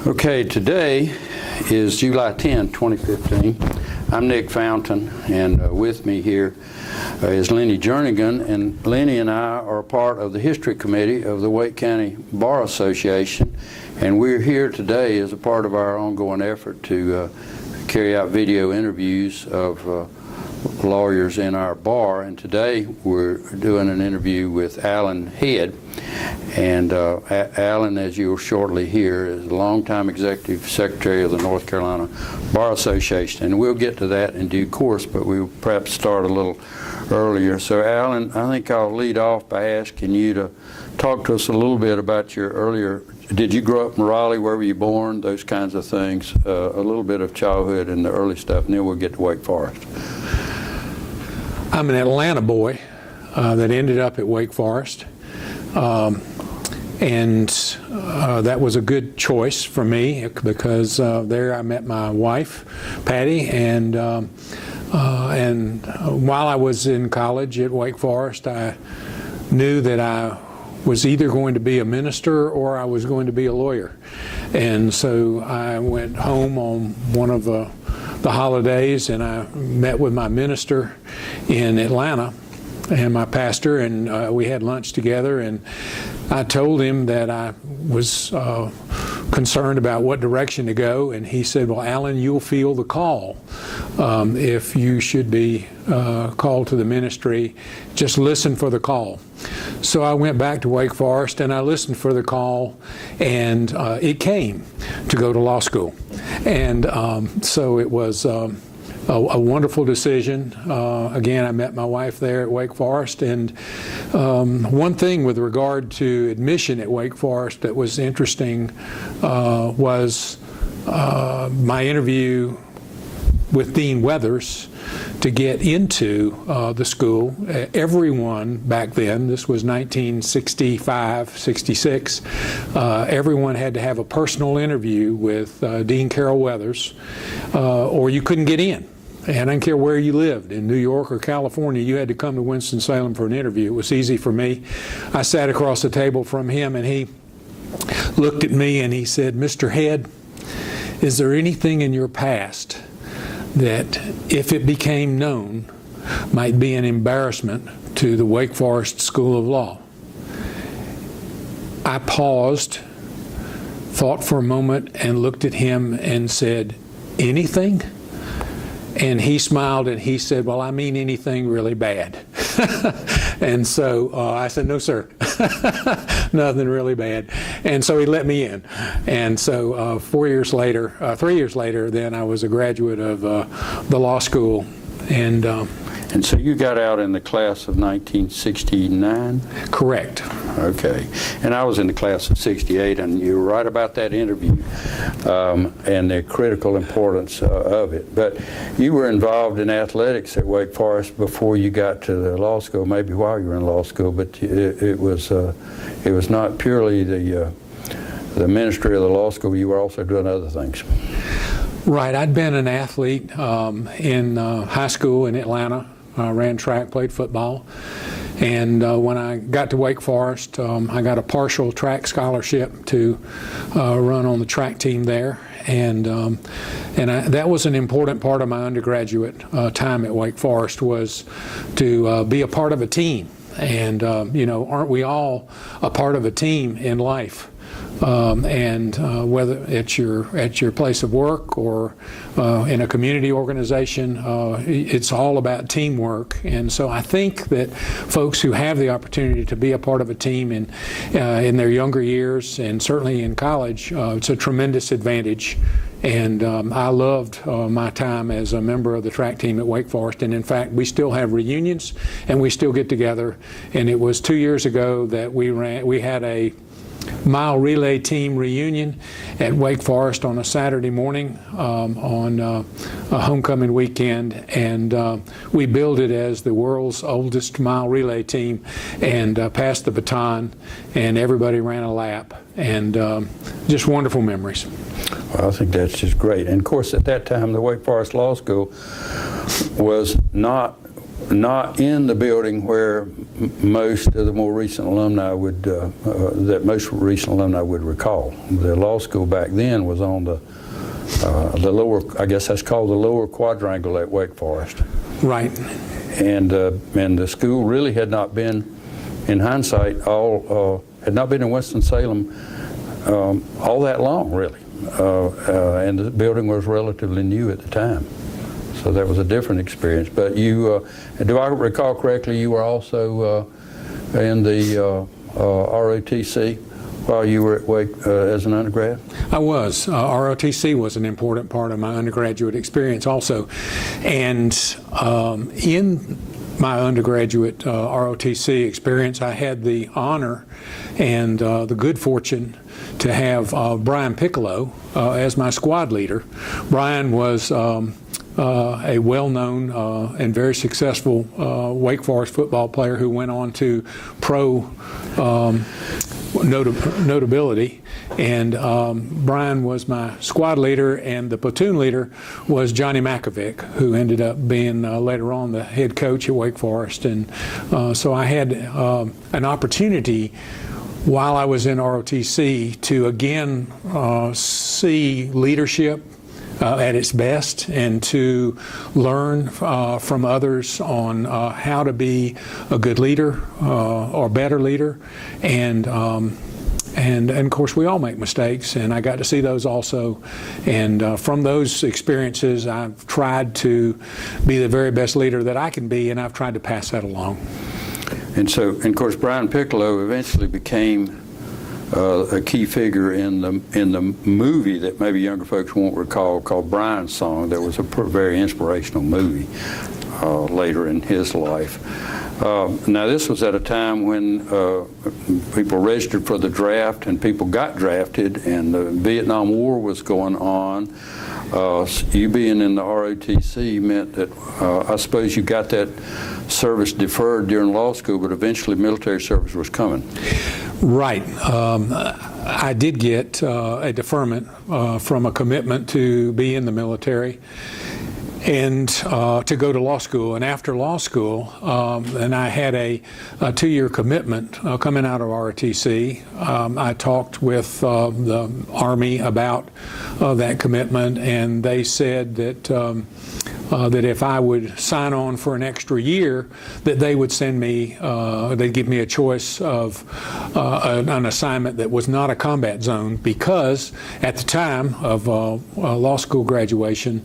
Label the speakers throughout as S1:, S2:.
S1: Okay, today is July 10, 2015. I'm Nick Fountain, and with me here is Lenny Jernigan, and Lenny and I are part of the History Committee of the Wake County Bar Association, and we're here today as a part of our ongoing effort to carry out video interviews of lawyers in our bar. And today we're doing an interview with Allan Head. And Allan, as you'll shortly hear, is a longtime executive secretary of the North Carolina Bar Association. And we'll get to that in due course, but we'll perhaps start a little earlier. So Allan, I think I'll lead off by asking you to talk to us a little bit about your earlier, did you grow up in Raleigh? Where were you born? Those kinds of things. A little bit of childhood and the early stuff, and then we'll get to Wake Forest.
S2: I'm an Atlanta boy that ended up at Wake Forest. That was a good choice for me because there I met my wife, Patty, and while I was in college at Wake Forest, I knew that I was either going to be a minister or I was going to be a lawyer. And so I went home on one of the holidays, and I met with my minister in Atlanta and my pastor, and we had lunch together, and I told him that I was concerned about what direction to go, and he said, well, Allan, you'll feel the call. If you should be called to the ministry, just listen for the call. So I went back to Wake Forest and I listened for the call, and it came to go to law school. And so it was a wonderful decision. Again, I met my wife there at Wake Forest, and one thing with regard to admission at Wake Forest that was interesting was my interview with Dean Weathers to get into the school. Everyone back then, this was 1965, 66, everyone had to have a personal interview with Dean Carroll Weathers, or you couldn't get in. And I didn't care where you lived, in New York or California, you had to come to Winston-Salem for an interview. It was easy for me. I sat across the table from him, and he looked at me and he said, Mr. Head, is there anything in your past that, if it became known, might be an embarrassment to the Wake Forest School of Law? I paused, thought for a moment, and looked at him and said, anything? And he smiled and he said, well, I mean anything really bad. And so I said, no, sir, nothing really bad. And so he let me in. And so 3 years later, then I was a graduate of the law school. And
S1: so you got out in the class of 1969?
S2: Correct.
S1: Okay. And I was in the class of 68, and you were right about that interview and the critical importance of it. But you were involved in athletics at Wake Forest before you got to the law school, maybe while you were in law school, but it was not purely the ministry of the law school. You were also doing other things.
S2: Right. I'd been an athlete in high school in Atlanta. I ran track, played football, and when I got to Wake Forest, I got a partial track scholarship to run on the track team there, and that was an important part of my undergraduate time at Wake Forest, was to be a part of a team. And aren't we all a part of a team in life? Whether at your place of work or in a community organization, it's all about teamwork. And so I think that folks who have the opportunity to be a part of a team in their younger years, and certainly in college, it's a tremendous advantage. And I loved my time as a member of the track team at Wake Forest. And in fact, we still have reunions and we still get together. And it was 2 years ago that we had a mile relay team reunion at Wake Forest on a Saturday morning on a homecoming weekend, and we billed it as the world's oldest mile relay team, and passed the baton, and everybody ran a lap, and just wonderful memories.
S1: Well, I think that's just great. And of course, at that time, the Wake Forest Law School was not not in the building where most of the more recent alumni would, that most recent alumni would recall. The law school back then was on the lower, I guess that's called the lower quadrangle at Wake Forest.
S2: Right.
S1: And the school really had not been, in hindsight, had not been in Winston-Salem all that long, really. And the building was relatively new at the time. So that was a different experience. But you, do I recall correctly, you were also in the ROTC while you were at Wake as an undergrad?
S2: I was. ROTC was an important part of my undergraduate experience also. And in my undergraduate ROTC experience, I had the honor and the good fortune to have Brian Piccolo as my squad leader. Brian was a well-known and very successful Wake Forest football player who went on to pro notability. And Brian was my squad leader, and the platoon leader was Johnny Makovic, who ended up being later on the head coach at Wake Forest. And so I had an opportunity while I was in ROTC to again see leadership at its best, and to learn from others on how to be a good leader or better leader. And of course, we all make mistakes, and I got to see those also. And from those experiences, I've tried to be the very best leader that I can be, and I've tried to pass that along.
S1: And so, and of course, Brian Piccolo eventually became a key figure in the movie that maybe younger folks won't recall, called Brian's Song. That was a very inspirational movie later in his life. Now, this was at a time when people registered for the draft and people got drafted, and the Vietnam War was going on. You being in the ROTC meant that I suppose you got that service deferred during law school, but eventually military service was coming.
S2: Right. I did get a deferment from a commitment to be in the military and to go to law school. And after law school, and I had a 2-year commitment coming out of ROTC. I talked with the Army about that commitment, and they said that that if I would sign on for an extra year, that they would send me, they'd give me a choice of an assignment that was not a combat zone, because at the time of law school graduation,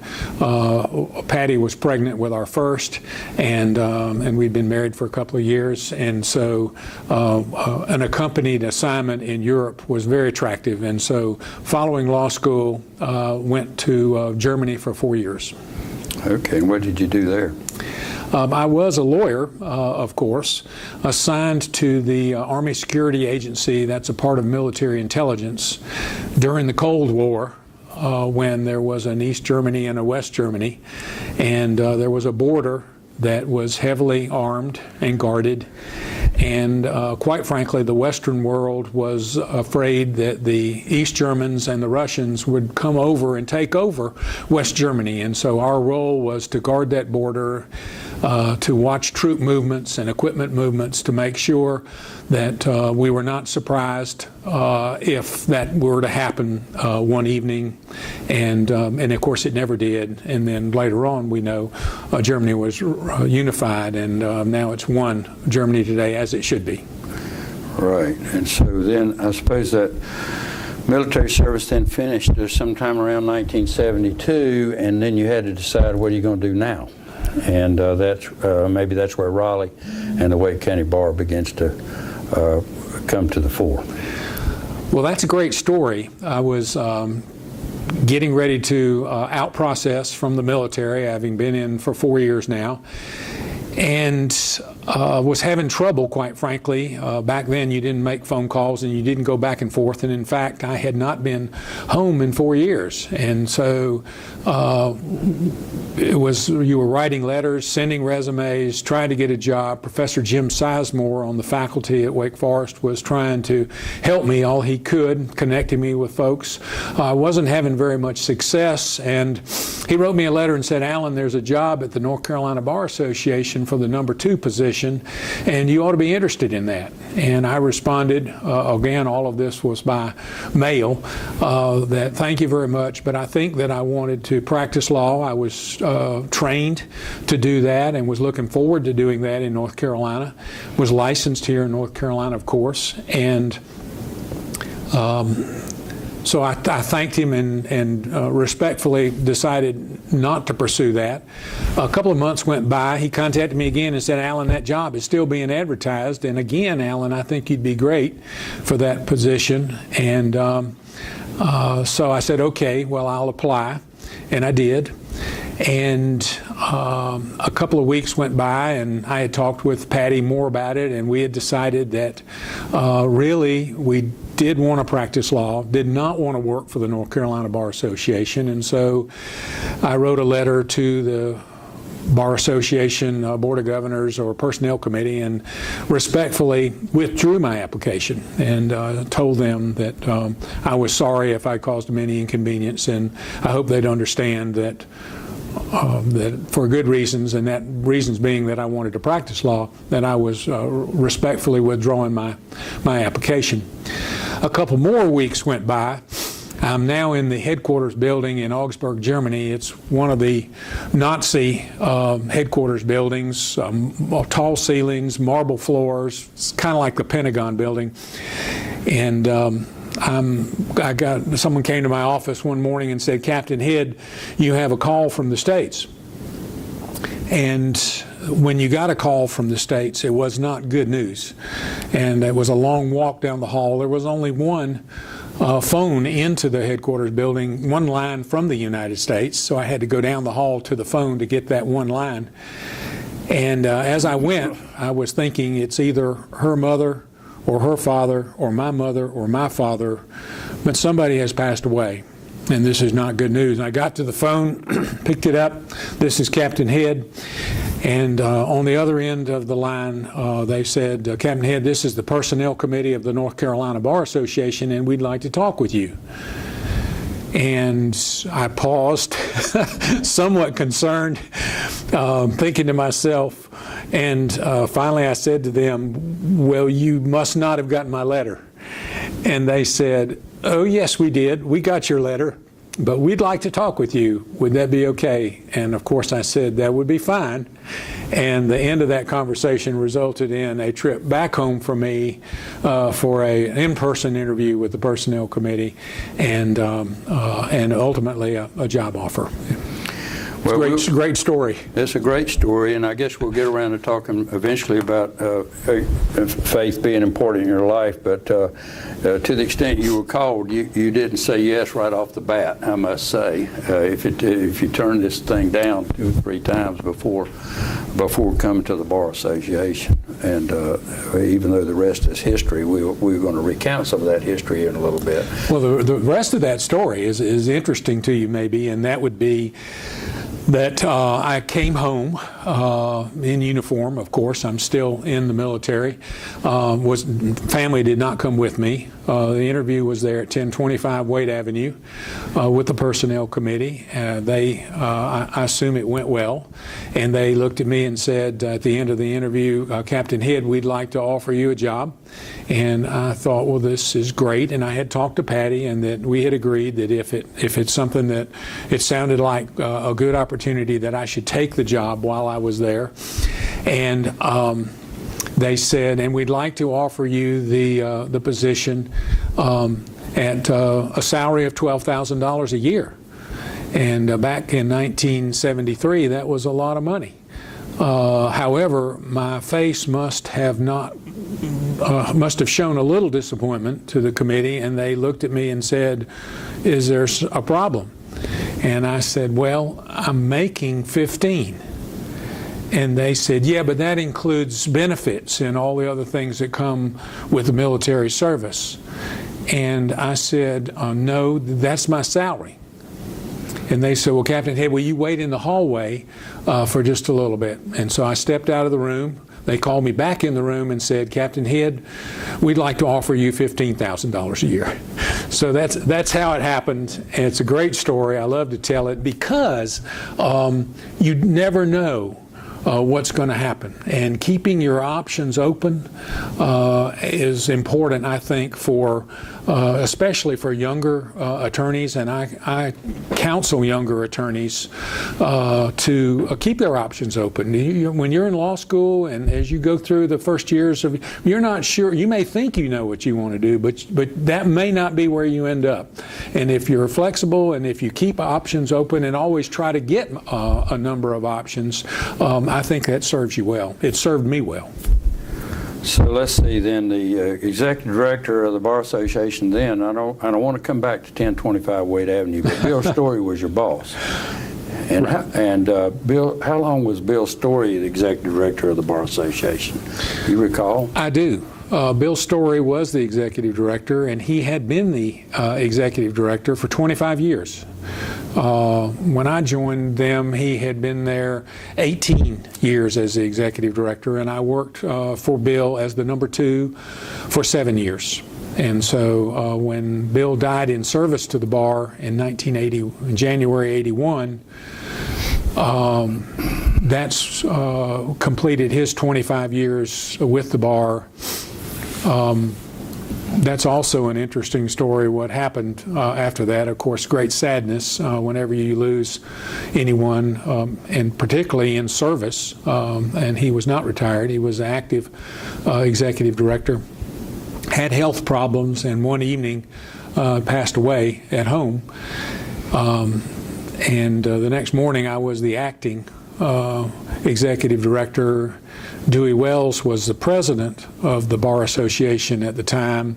S2: Patty was pregnant with our first, and we'd been married for a couple of years, and so an accompanied assignment in Europe was very attractive. And so following law school, went to Germany for 4 years.
S1: Okay, and what did you do there?
S2: I was a lawyer, of course, assigned to the Army Security Agency. That's a part of military intelligence during the Cold War, when there was an East Germany and a West Germany, and there was a border that was heavily armed and guarded. And quite frankly, the Western world was afraid that the East Germans and the Russians would come over and take over West Germany. And so our role was to guard that border, to watch troop movements and equipment movements, to make sure that we were not surprised if that were to happen one evening. And of course it never did. And then later on, we know Germany was unified, and now it's one Germany today, as it should be.
S1: Right. And so then I suppose that military service then finished sometime around 1972, and then you had to decide, what are you going to do now? And maybe that's where Raleigh and the Wake County Bar begins to come to the fore.
S2: Well, that's a great story. I was getting ready to out-process from the military, having been in for 4 years now. And was having trouble, quite frankly. Back then, you didn't make phone calls and you didn't go back and forth. And in fact, I had not been home in 4 years. And so you were writing letters, sending resumes, trying to get a job. Professor Jim Sizemore on the faculty at Wake Forest was trying to help me all he could, connecting me with folks. I wasn't having very much success. And he wrote me a letter and said, Allan, there's a job at the North Carolina Bar Association for the number 2 position, and you ought to be interested in that. And I responded, again, all of this was by mail, that thank you very much, but I think that I wanted to practice law. I was trained to do that and was looking forward to doing that in North Carolina. Was licensed here in North Carolina, of course, and so I thanked him and respectfully decided not to pursue that. A couple of months went by. He contacted me again and said, Allan, that job is still being advertised. And again, Allan, I think you'd be great for that position. And so I said, okay, well, I'll apply. And I did. And a couple of weeks went by, and I had talked with Patty more about it, and we had decided that really we did want to practice law, did not want to work for the North Carolina Bar Association. And so I wrote a letter to the Bar Association Board of Governors or Personnel Committee and respectfully withdrew my application and told them that I was sorry if I caused them any inconvenience, and I hope they'd understand that that for good reasons, and that reasons being that I wanted to practice law, that I was respectfully withdrawing my application. A couple more weeks went by. I'm now in the headquarters building in Augsburg, Germany. It's one of the Nazi headquarters buildings, tall ceilings, marble floors. It's kind of like the Pentagon building. And someone came to my office one morning and said, Captain Head, you have a call from the States. And when you got a call from the States, it was not good news. And it was a long walk down the hall. There was only one phone into the headquarters building, one line from the United States, so I had to go down the hall to the phone to get that one line. And as I went, I was thinking it's either her mother or her father or my mother or my father, but somebody has passed away, and this is not good news. And I got to the phone, picked it up. This is Captain Head. And on the other end of the line, they said, Captain Head, this is the Personnel Committee of the North Carolina Bar Association, and we'd like to talk with you. And I paused, somewhat concerned, thinking to myself, and finally I said to them, well, you must not have gotten my letter. And they said, oh, yes, we did. We got your letter, but we'd like to talk with you. Would that be okay? And of course I said that would be fine. And the end of that conversation resulted in a trip back home for me for an in-person interview with the Personnel Committee and ultimately a job offer. Well, great story.
S1: It's a great story, and I guess we'll get around to talking eventually about faith being important in your life, but to the extent you were called, you didn't say yes right off the bat, I must say. If you turned this thing down 2 or 3 times before coming to the Bar Association, and even though the rest is history, we're going to recount some of that history in a little bit.
S2: Well, the rest of that story is interesting to you ally, and that would be that I came home in uniform. Of course, I'm still in the military. Family did not come with me. The interview was there at 1025 Wade Avenue with the Personnel Committee. I assume it went well. And they looked at me and said at the end of the interview, Captain Head, we'd like to offer you a job. And I thought, well, this is great. And I had talked to Patty, and that we had agreed that if it's something that it sounded like a good opportunity, that I should take the job while I was there. And they said, and we'd like to offer you the position at a salary of $12,000 a year. And back in 1973, that was a lot of money. However, my face must have shown a little disappointment to the committee, and they looked at me and said, is there a problem? And I said, well, I'm making 15. And they said, yeah, but that includes benefits and all the other things that come with the military service. And I said, no, that's my salary. And they said, well, Captain Head, will you wait in the hallway for just a little bit? And so I stepped out of the room. They called me back in the room and said, Captain Head, we'd like to offer you $15,000 a year. So that's how it happened. And it's a great story. I love to tell it because you never know what's going to happen. And keeping your options open is important, I think, for especially for younger attorneys, and I counsel younger attorneys to keep their options open. When you're in law school and as you go through the first years of, you're not sure, you may think you know what you want to do, but that may not be where you end up. And if you're flexible and if you keep options open and always try to get a number of options, I think that serves you well. It served me well.
S1: So let's see then, the executive director of the Bar Association then, I don't want to come back to 1025 Wade Avenue, but Bill Story was your boss. And, right. Bill, how long was Bill Story the executive director of the Bar Association? You recall?
S2: I do. Bill Story was the executive director, and he had been the executive director for 25 years. When I joined them, he had been there 18 years as the executive director, and I worked for Bill as the number 2 for 7 years. And so when Bill died in service to the bar in January 81, that's completed his 25 years with the bar. That's also an interesting story, what happened after that. Of course, great sadness whenever you lose anyone, and particularly in service. And he was not retired. He was an active executive director. Had health problems, and one evening passed away at home. And the next morning, I was the acting executive director. Dewey Wells was the president of the Bar Association at the time.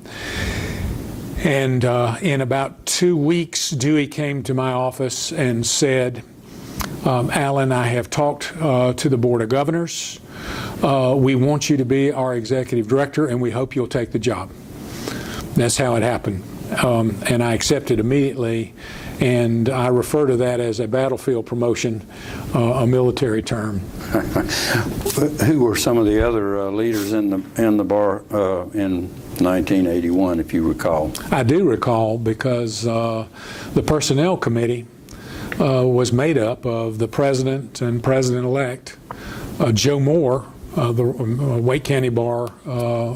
S2: And in about 2 weeks, Dewey came to my office and said, Allan, I have talked to the Board of Governors. We want you to be our executive director, and we hope you'll take the job. That's how it happened. And I accepted immediately, and I refer to that as a battlefield promotion, a military term.
S1: Who were some of the other leaders in the bar in 1981, if you recall?
S2: I do recall, because the Personnel Committee was made up of the President and President-elect. Joe Moore, the Wake County Bar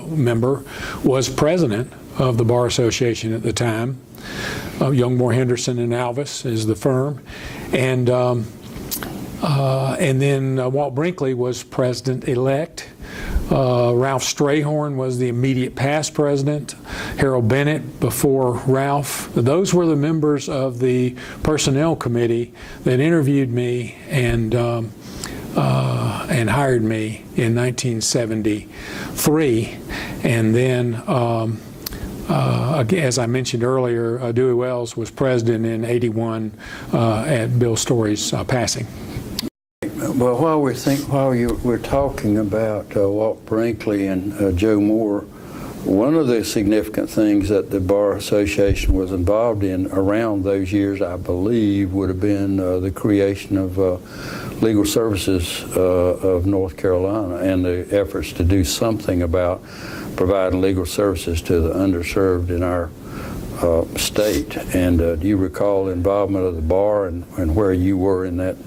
S2: member, was president of the Bar Association at the time. Youngmore, Henderson, and Alvis is the firm. And then Walt Brinkley was president-elect. Ralph Strayhorn was the immediate past president. Harold Bennett before Ralph. Those were the members of the Personnel Committee that interviewed me and hired me in 1973. And then as I mentioned earlier, Dewey Wells was president in 81 at Bill Story's passing.
S1: Well, while we're talking about Walt Brinkley and Joe Moore, one of the significant things that the Bar Association was involved in around those years, I believe, would have been the creation of Legal Services of North Carolina and the efforts to do something about providing legal services to the underserved in our state. And do you recall involvement of the bar and where you were in that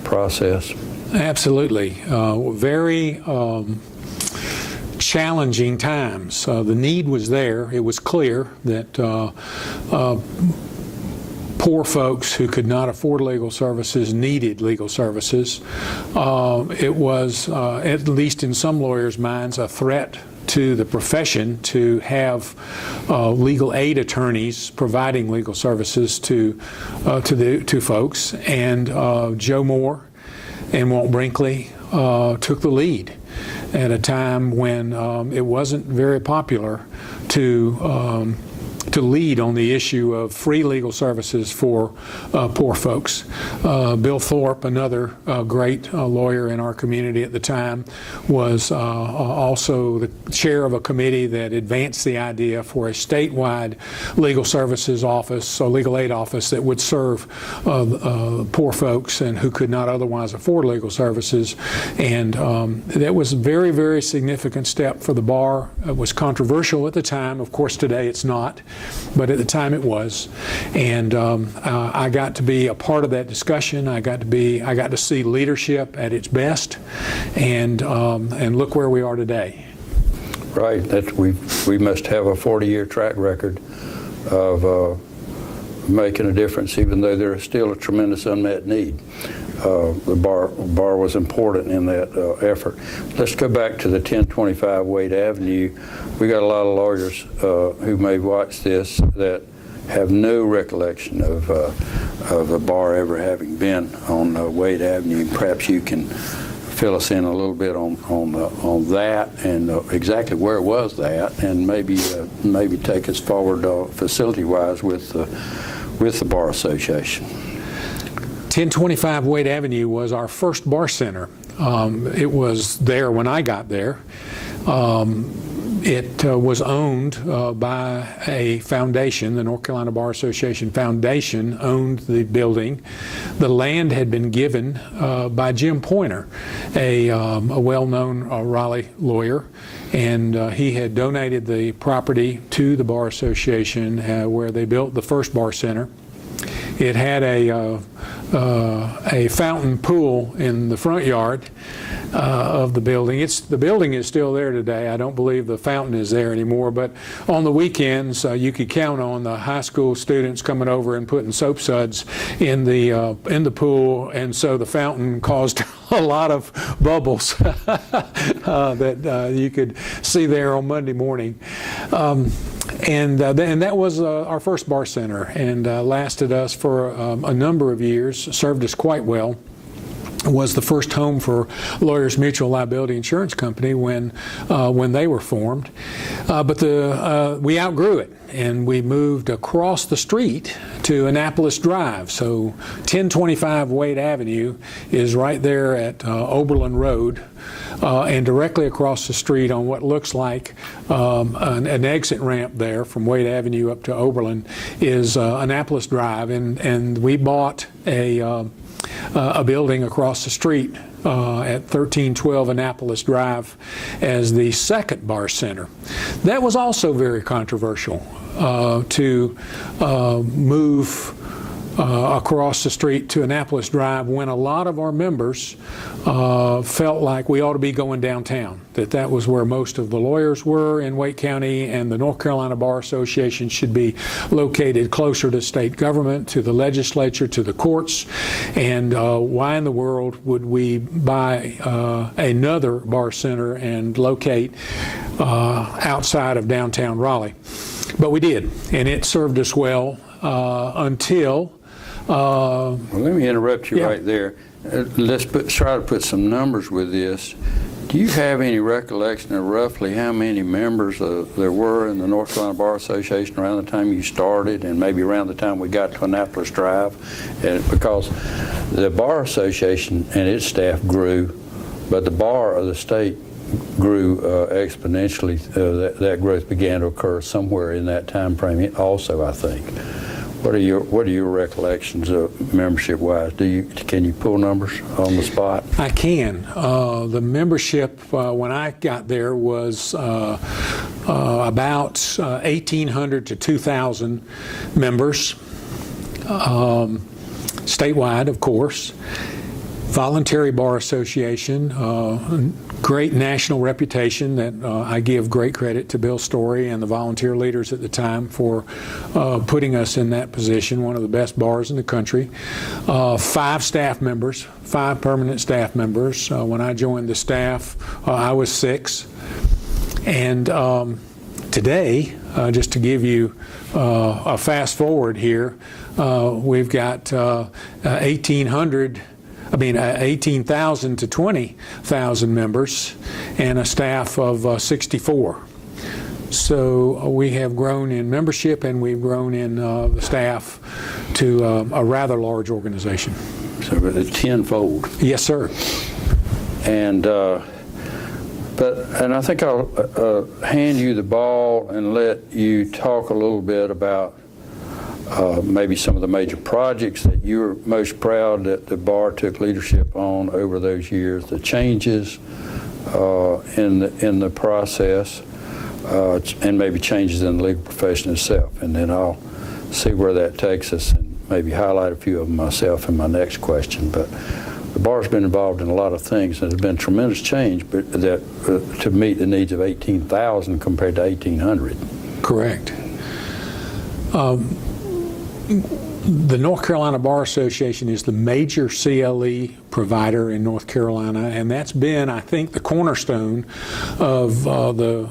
S1: process? Absolutely.
S2: Very challenging times. The need was there. It was clear that poor folks who could not afford legal services needed legal services. It was, at least in some lawyers' minds, a threat to the profession to have legal aid attorneys providing legal services to folks. And Joe Moore and Walt Brinkley took the lead at a time when it wasn't very popular to to lead on the issue of free legal services for poor folks. Bill Thorpe, another great lawyer in our community at the time, was also the chair of a committee that advanced the idea for a statewide legal services office, a legal aid office that would serve poor folks and who could not otherwise afford legal services. And that was a very, very significant step for the bar. It was controversial at the time. Of course, today it's not, but at the time it was. And I got to be a part of that discussion. I got to see leadership at its best, and look where we are today.
S1: Right. We must have a 40-year track record of making a difference, even though there is still a tremendous unmet need. The bar was important in that effort. Let's go back to the 1025 Wade Avenue. We got a lot of lawyers who may watch this that have no recollection of the bar ever having been on Wade Avenue. Perhaps you can fill us in a little bit on that and exactly where was that, and maybe take us forward facility-wise with the Bar Association.
S2: 1025 Wade Avenue was our first bar center. It was there when I got there. It was owned by a foundation. The North Carolina Bar Association Foundation owned the building. The land had been given by Jim Pointer, a well-known Raleigh lawyer, and he had donated the property to the Bar Association where they built the first bar center. It had a fountain pool in the front yard of the building. The building is still there today. I don't believe the fountain is there anymore, but on the weekends you could count on the high school students coming over and putting soap suds in the pool, and so the fountain caused a lot of bubbles that you could see there on Monday morning. And that was our first bar center, and lasted us for a number of years, served us quite well. Was the first home for Lawyers Mutual Liability Insurance Company when they were formed. But we outgrew it, and we moved across the street to Annapolis Drive. So 1025 Wade Avenue is right there at Oberlin Road, and directly across the street on what looks like an exit ramp there from Wade Avenue up to Oberlin is Annapolis Drive, and we bought a building across the street at 1312 Annapolis Drive as the second bar center. That was also very controversial to move across the street to Annapolis Drive when a lot of our members felt like we ought to be going downtown, that was where most of the lawyers were in Wake County, and the North Carolina Bar Association should be located closer to state government, to the legislature, to the courts. And why in the world would we buy another bar center and locate outside of downtown Raleigh? But we did, and it served us well until
S1: well, let me interrupt you right there. Let's try to put some numbers with this. Do you have any recollection of roughly how many members there were in the North Carolina Bar Association around the time you started, and maybe around the time we got to Annapolis Drive? And because the Bar Association and its staff grew, but the bar of the state grew exponentially. That growth began to occur somewhere in that time frame also, I think. What are your recollections of membership-wise? Can you pull numbers on the spot?
S2: I can. The membership when I got there was about 1,800 to 2,000 members, statewide, of course. Voluntary Bar Association, great national reputation that I give great credit to Bill Story and the volunteer leaders at the time for putting us in that position, one of the best bars in the country. 5 staff members, 5 permanent staff members. When I joined the staff, I was 6. And today, just to give you a fast forward here, we've got 18,000 to 20,000 members and a staff of 64. So we have grown in membership, and we've grown in the staff to a rather large organization.
S1: So it's tenfold.
S2: Yes, sir.
S1: And I think I'll hand you the ball and let you talk a little bit about maybe some of the major projects that you're most proud that the bar took leadership on over those years, the changes in the process, and maybe changes in the legal profession itself. And then I'll see where that takes us and maybe highlight a few of them myself in my next question. But the bar's been involved in a lot of things, and there's been tremendous change but to meet the needs of 18,000 compared to 1,800.
S2: Correct. The North Carolina Bar Association is the major CLE provider in North Carolina, and that's been, I think, the cornerstone of the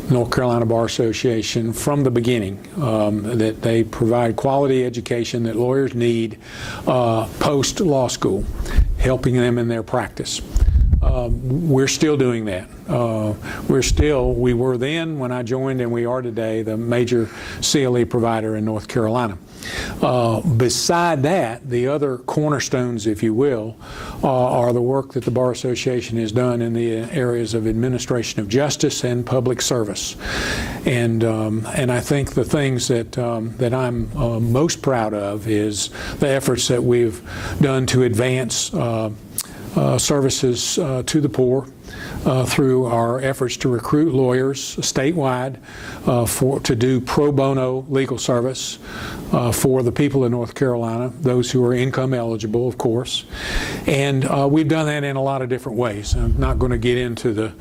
S2: North Carolina Bar Association from the beginning, that they provide quality education that lawyers need post-law school, helping them in their practice. We're still doing that. We were then, when I joined, and we are today, the major CLE provider in North Carolina. Beside that, the other cornerstones, if you will, are the work that the Bar Association has done in the areas of administration of justice and public service. And I think the things that I'm most proud of is the efforts that we've done to advance services to the poor through our efforts to recruit lawyers statewide to do pro bono legal service for the people of North Carolina, those who are income eligible, of course. And we've done that in a lot of different ways. I'm not going to get into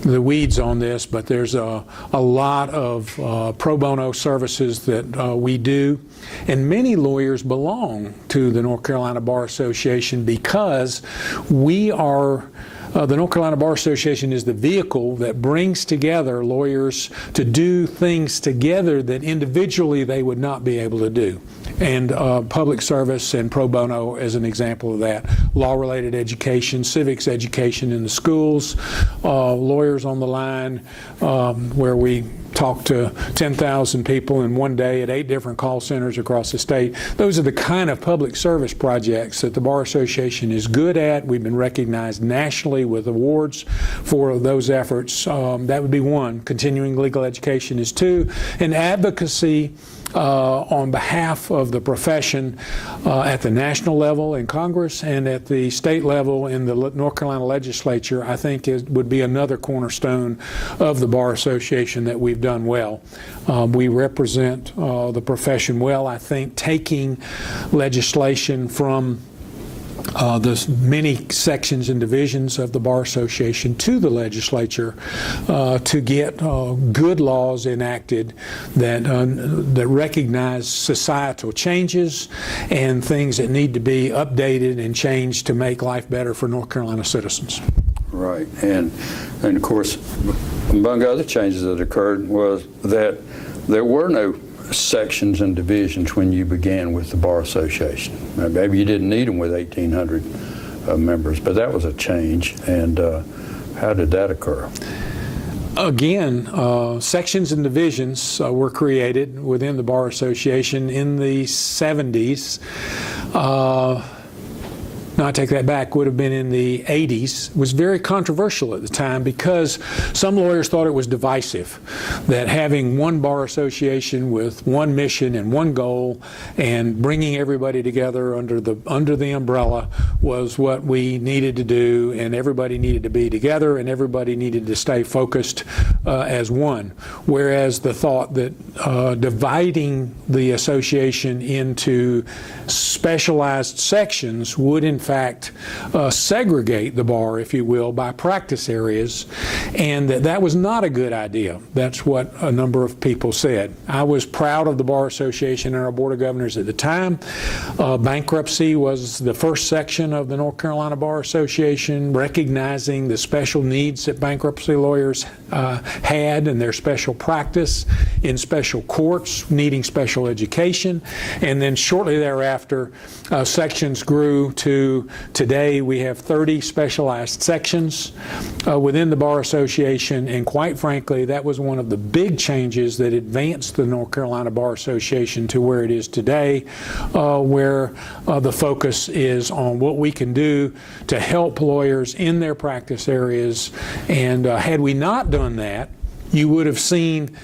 S2: the weeds on this, but there's a lot of pro bono services that we do. And many lawyers belong to the North Carolina Bar Association because we are the North Carolina Bar Association is the vehicle that brings together lawyers to do things together that individually they would not be able to do. And public service and pro bono as an example of that. Law-related education, civics education in the schools, lawyers on the line, where we talk to 10,000 people in one day at 8 different call centers across the state. Those are the kind of public service projects that the Bar Association is good at. We've been recognized nationally with awards for those efforts. That would be one. Continuing legal education is two. And advocacy on behalf of the profession at the national level in Congress and at the state level in the North Carolina legislature, I think would be another cornerstone of the Bar Association that we've done well. We represent the profession well, I think, taking legislation from the many sections and divisions of the Bar Association to the legislature to get good laws enacted that recognize societal changes and things that need to be updated and changed to make life better for North Carolina citizens.
S1: Right, and of course, among other changes that occurred was that there were no sections and divisions when you began with the Bar Association. Now, maybe you didn't need them with 1,800 members, but that was a change. And how did that occur?
S2: Again, sections and divisions were created within the Bar Association in the 70s. No, I take that back, would have been in the 80s. It was very controversial at the time because some lawyers thought it was divisive, that having one bar association with one mission and one goal and bringing everybody together under the umbrella was what we needed to do, and everybody needed to be together and everybody needed to stay focused as one. Whereas the thought that dividing the association into specialized sections would in fact segregate the bar, if you will, by practice areas, and that was not a good idea. That's what a number of people said. I was proud of the Bar Association and our Board of Governors at the time. Bankruptcy was the first section of the North Carolina Bar Association, recognizing the special needs that bankruptcy lawyers had and their special practice in special courts, needing special education. And then shortly thereafter, sections grew to so today we have 30 specialized sections within the Bar Association, and quite frankly, that was one of the big changes that advanced the North Carolina Bar Association to where it is today, where the focus is on what we can do to help lawyers in their practice areas. And had we not done that, you would have seen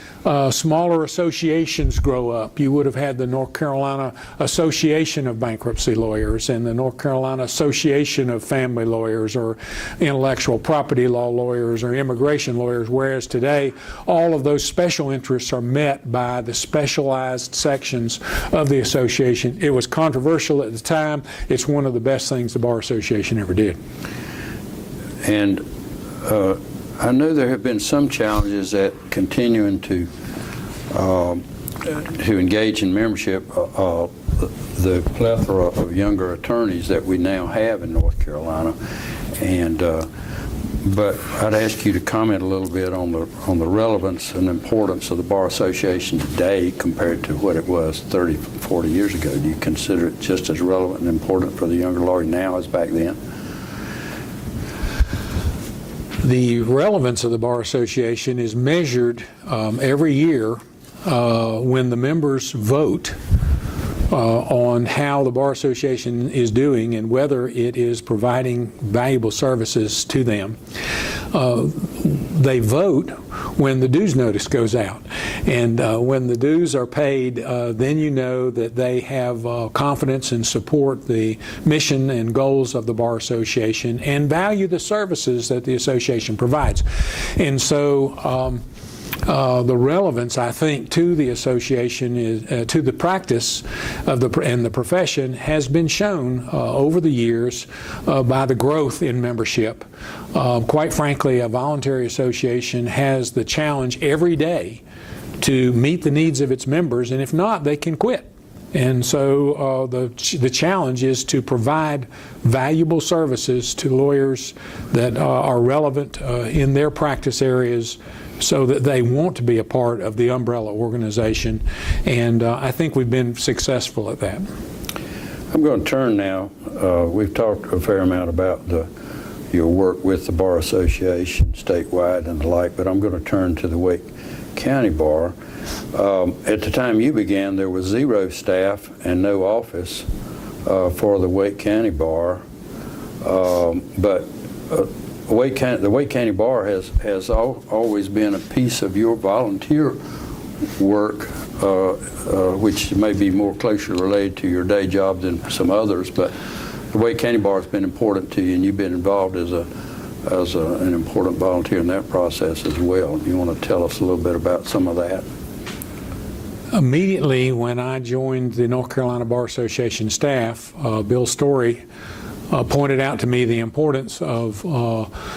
S2: smaller associations grow up. You would have had the North Carolina Association of Bankruptcy Lawyers and the North Carolina Association of Family Lawyers, or intellectual property law lawyers, or immigration lawyers, whereas today all of those special interests are met by the specialized sections of the association. It was controversial at the time. It's one of the best things the Bar Association ever did.
S1: And I know there have been some challenges at continuing to engage in membership. The plethora of younger attorneys that we now have in North Carolina, and but I'd ask you to comment a little bit on the relevance and importance of the Bar Association today compared to what it was 30, 40 years ago. Do you consider it just as relevant and important for the younger lawyer now as back then?
S2: The relevance of the Bar Association is measured every year when the members vote on how the Bar Association is doing and whether it is providing valuable services to them. They vote when the dues notice goes out. And when the dues are paid, then you know that they have confidence and support the mission and goals of the Bar Association and value the services that the association provides. And so the relevance, I think, to the association is to the practice of and the profession has been shown over the years by the growth in membership. Quite frankly, a voluntary association has the challenge every day to meet the needs of its members, and if not, they can quit. And so the challenge is to provide valuable services to lawyers that are relevant in their practice areas, so that they want to be a part of the umbrella organization. And I think we've been successful at that.
S1: I'm going to turn now. We've talked a fair amount about your work with the Bar Association statewide and the like, but I'm going to turn to the Wake County Bar. At the time you began, there was 0 staff and no office for the Wake County Bar, but the Wake County Bar has always been a piece of your volunteer work, which may be more closely related to your day job than some others, but the Wake County Bar has been important to you, and you've been involved as an important volunteer in that process as well. You want to tell us a little bit about some of that?
S2: Immediately when I joined the North Carolina Bar Association staff, Bill Story pointed out to me the importance of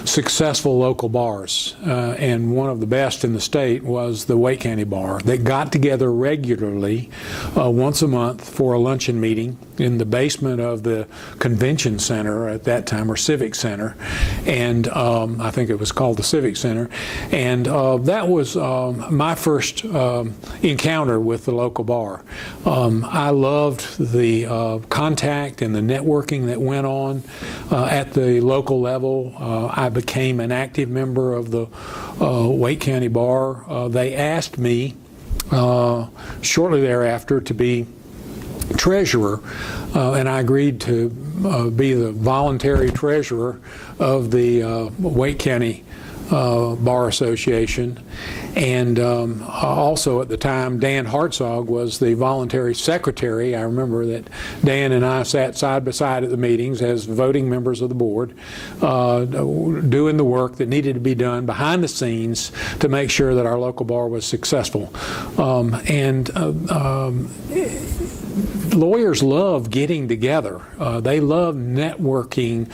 S2: successful local bars, and one of the best in the state was the Wake County Bar that got together regularly once a month for a luncheon meeting in the basement of the convention center at that time, or Civic Center, and I think it was called the Civic Center, and that was my first encounter with the local bar. I loved the contact and the networking that went on at the local level. I became an active member of the Wake County Bar. They asked me shortly thereafter to be treasurer, and I agreed to be the voluntary treasurer of the Wake County Bar Association. And also at the time, Dan Hartzog was the voluntary secretary. I remember that Dan and I sat side by side at the meetings as voting members of the board, doing the work that needed to be done behind the scenes to make sure that our local bar was successful. Lawyers love getting together. They love networking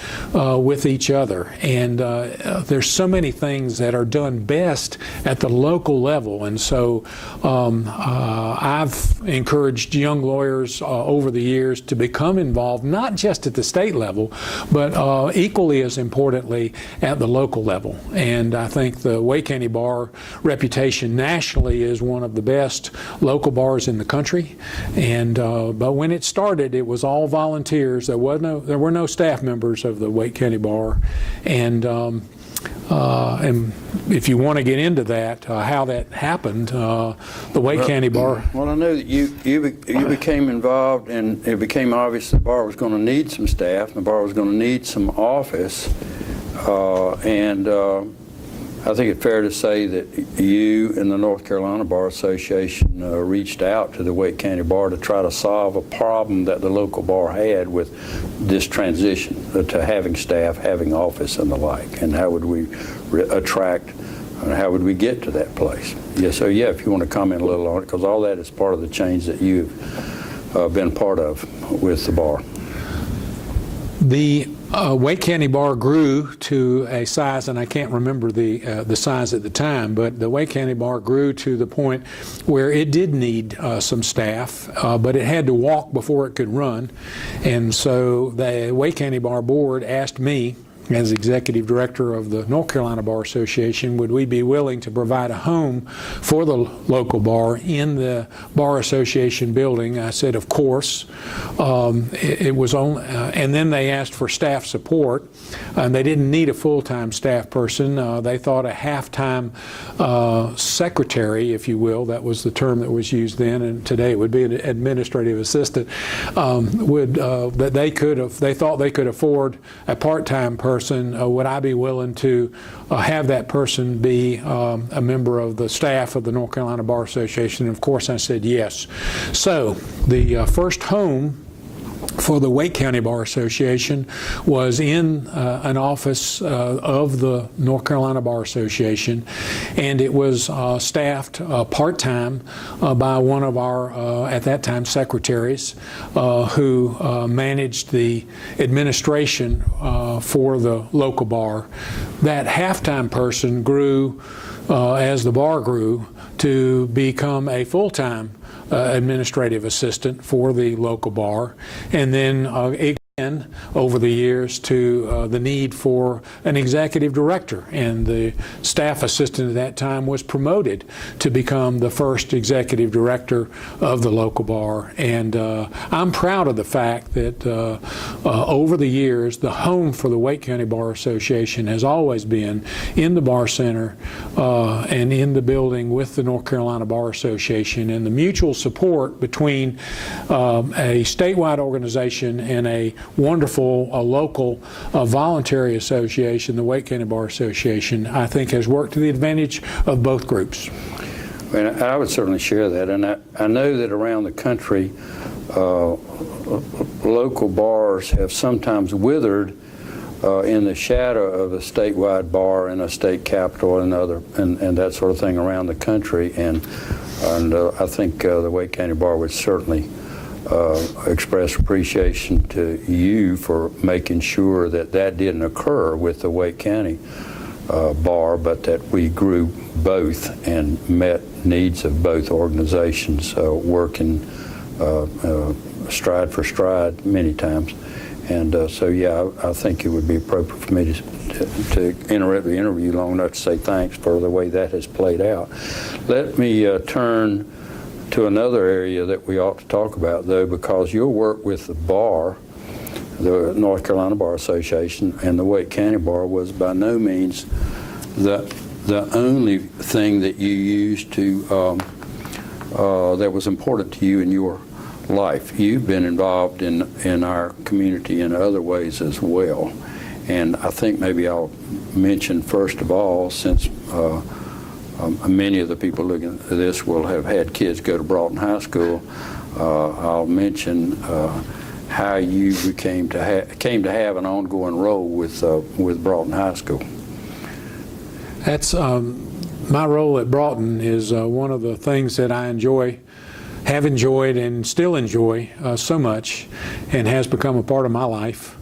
S2: with each other. And there's so many things that are done best at the local level. And so I've encouraged young lawyers over the years to become involved, not just at the state level, but equally as importantly at the local level. And I think the Wake County Bar reputation nationally is one of the best local bars in the country. And But when it started, it was all volunteers. There were no staff members of the Wake County Bar, and if you want to get into that, how that happened, the Wake County Bar.
S1: Well, I know that you became involved, and it became obvious the bar was going to need some staff, and the bar was going to need some office, and I think it's fair to say that you and the North Carolina Bar Association reached out to the Wake County Bar to try to solve a problem that the local bar had with this transition to having staff, having office, and the like. And how would we attract, and how would we get to that place? Yeah, so yeah, if you want to comment a little on it, because all that is part of the change that you've been part of with the bar.
S2: The Wake County Bar grew to a size, and I can't remember the size at the time, but the Wake County Bar grew to the point where it did need some staff, but it had to walk before it could run. And so the Wake County Bar Board asked me, as executive director of the North Carolina Bar Association, would we be willing to provide a home for the local bar in the Bar Association building? I said, of course. It was only, and then they asked for staff support, and they didn't need a full-time staff person. They thought a half-time secretary, if you will, that was the term that was used then, and today it would be an administrative assistant, that they thought they could afford a part-time person. Would I be willing to have that person be a member of the staff of the North Carolina Bar Association? And of course I said yes. So the first home for the Wake County Bar Association was in an office of the North Carolina Bar Association, and it was staffed part-time by one of our, at that time, secretaries who managed the administration for the local bar. That half-time person grew as the bar grew to become a full-time administrative assistant for the local bar, and then again over the years to the need for an executive director, and the staff assistant at that time was promoted to become the first executive director of the local bar. And I'm proud of the fact that over the years the home for the Wake County Bar Association has always been in the Bar Center and in the building with the North Carolina Bar Association, and the mutual support between a statewide organization and a wonderful local voluntary association, the Wake County Bar Association, I think has worked to the advantage of both groups.
S1: And I would certainly share that, and I know that around the country local bars have sometimes withered in the shadow of a statewide bar and a state capital and that sort of thing around the country, and I think the Wake County Bar would certainly express appreciation to you for making sure that that didn't occur with the Wake County Bar, but that we grew both and met needs of both organizations, working stride for stride many times. And so, yeah, I think it would be appropriate for me to interrupt the interview long enough to say thanks for the way that has played out. Let me turn to another area that we ought to talk about, though, because your work with the bar, the North Carolina Bar Association, and the Wake County Bar was by no means the only thing that you used to that was important to you in your life. You've been involved in our community in other ways as well, and I think maybe I'll mention first of all, since many of the people looking at this will have had kids go to Broughton High School, I'll mention how you came to have an ongoing role with Broughton High School.
S2: That's my role at Broughton is one of the things that I have enjoyed and still enjoy so much, and has become a part of my life.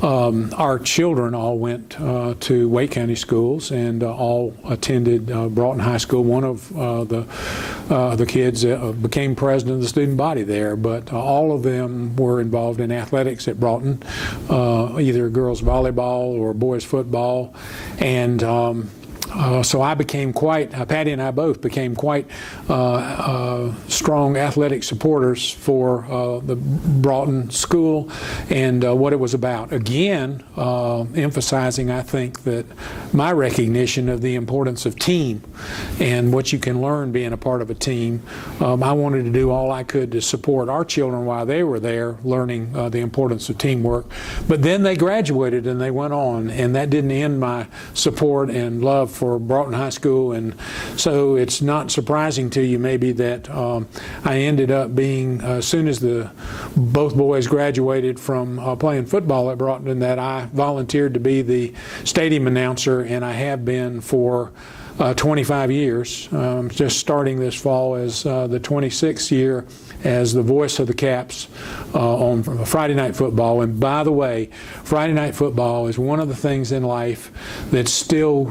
S2: Our children all went to Wake County schools and all attended Broughton High School. One of the kids became president of the student body there, but all of them were involved in athletics at Broughton, either girls volleyball or boys football. And So I became quite, Patty and I both became quite strong athletic supporters for the Broughton School and what it was about. Again, emphasizing, I think, that my recognition of the importance of team and what you can learn being a part of a team. I wanted to do all I could to support our children while they were there, learning the importance of teamwork. But then they graduated and they went on, and that didn't end my support and love for Broughton High School. And so it's not surprising to you maybe that I ended up being, as soon as both boys graduated from playing football at Broughton, that I volunteered to be the stadium announcer, and I have been for 25 years, just starting this fall as the 26th year as the voice of the Caps on Friday Night Football. And by the way, Friday Night Football is one of the things in life that's still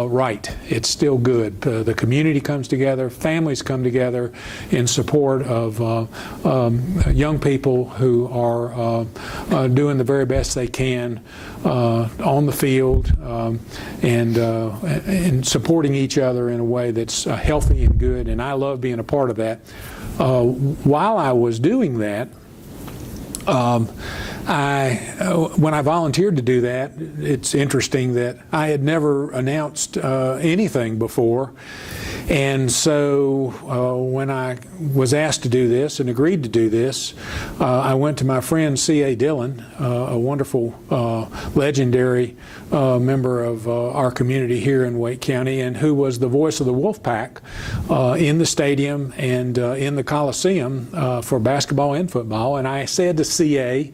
S2: right. It's still good. The community comes together, families come together in support of young people who are doing the very best they can on the field and supporting each other in a way that's healthy and good. And I love being a part of that. While I was doing that, when I volunteered to do that, it's interesting that I had never announced anything before. And so when I was asked to do this and agreed to do this, I went to my friend C.A. Dillon, a wonderful, legendary member of our community here in Wake County, and who was the voice of the Wolfpack in the stadium and in the Coliseum for basketball and football. And I said to C.A.,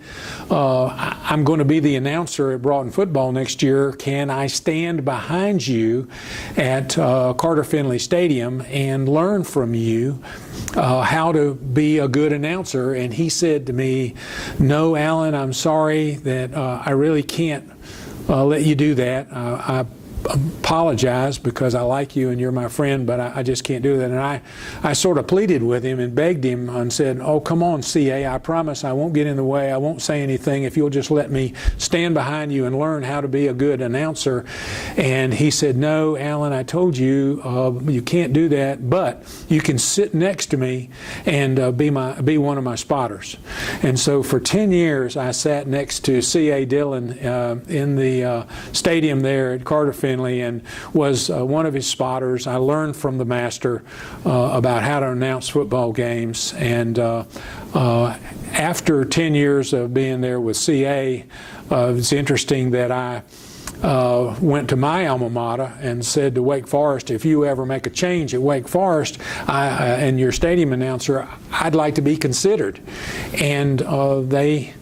S2: I'm going to be the announcer at Broughton football next year. Can I stand behind you at Carter Finley Stadium and learn from you how to be a good announcer? And he said to me, no, Allan, I'm sorry that I really can't let you do that. I apologize because I like you and you're my friend, but I just can't do that. And I sort of pleaded with him and begged him and said, oh, come on, C.A., I promise I won't get in the way. I won't say anything if you'll just let me stand behind you and learn how to be a good announcer. And he said, no, Allan, I told you, you can't do that, but you can sit next to me and be one of my spotters. And so for 10 years, I sat next to C.A. Dillon in the stadium there at Carter Finley and was one of his spotters. I learned from the master about how to announce football games. And after 10 years of being there with CA, it's interesting that I went to my alma mater and said to Wake Forest, if you ever make a change at Wake Forest and your stadium announcer, I'd like to be considered. And they